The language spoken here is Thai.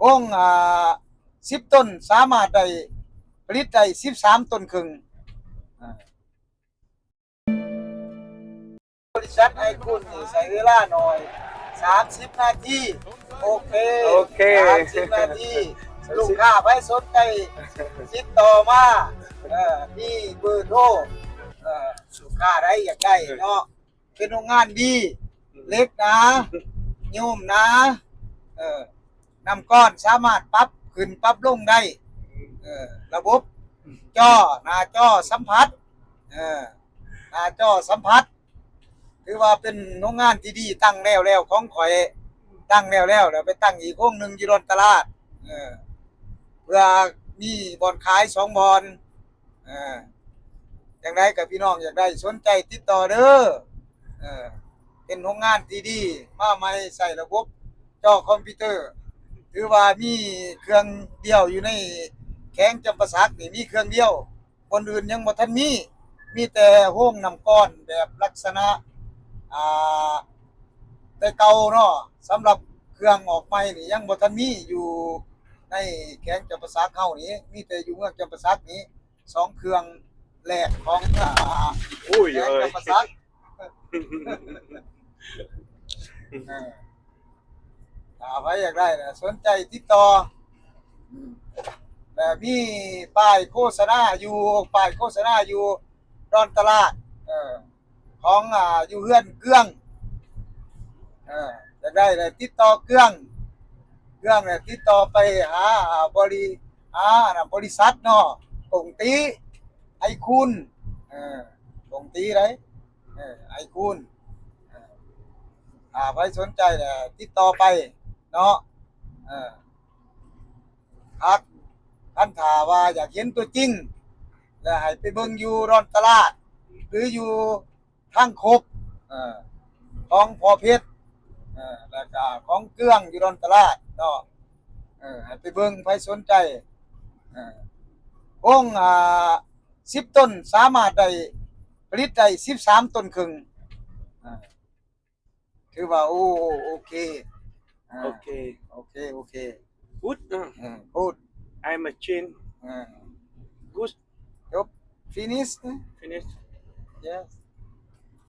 วง10 ต้นสามารถได้ผลิตได้13 ต้นครึ่งบริษัทไอคุณนี่ใช้เวลาหน่อย30 นาทีโอเค30 นาทีลูกค้าไปสนใจติดต่อมามีเบอร์โทรลูกค้าใดอยากได้เนาะเป็นโรงงานดีเล็กนะยุ่มนะน้ำก้อนสามารถปรับขึ้นปรับลงได้ระบบจอหน้าจอสัมผัสหน้าจอสัมผัสถือว่าเป็นโรงงานที่ดีตั้งแล้วของข่อยตั้งแล้วไปตั้งอีกโรงหนึ่งอยู่รอนตลาดเพื่อมีบ่อนขาย2 บ่อนอย่างไรกับพี่น้องอยากได้สนใจติดต่อเด้อเป็นโรงงานที่ดีมาใหม่ใส่ระบบจอคอมพิวเตอร์ถือว่ามีเครื่องเดียวอยู่ในแข้งจำปาสักนี่มีเครื่องเดียวคนอื่นยังบ่ทันมีแต่โรงน้ำก้อนแบบลักษณะแต่เก่าเนาะสำหรับเครื่องออกใหม่นี่ยังบ่ทันมีอยู่ในแข้งจำปาสักเฮานี่มีแต่อยู่เมืองจำปาสักนี้2 เครื่องแรกของแข้งจำปาสักไว้อยากได้นะสนใจติดต่อแต่มีป้ายโฆษณาอยู่ดอนตลาดของอยู่เฮือนเกื้องอยากได้เลยติดต่อเกื้องเนี่ยติดต่อไปหาบริษัทเนาะกงตีไอคุณกงตีไรไอคุณไปสนใจเนี่ยติดต่อไปเนาะครับท่านถามว่าอยากเห็นตัวจริงแล้วให้ไปเบิ่งอยู่รอนตลาดหรืออยู่ทางคกของพอเพชรแล้วก็ของเกื้องอยู่รอนตลาดเนาะให้ไปเบิ่งไปสนใจวง10 ต้นสามารถได้ผลิตได้13 ต้นครึ่งคือว่าโอเค Good. Good. I machine. Good. Yep. Finish. Finish. Yes.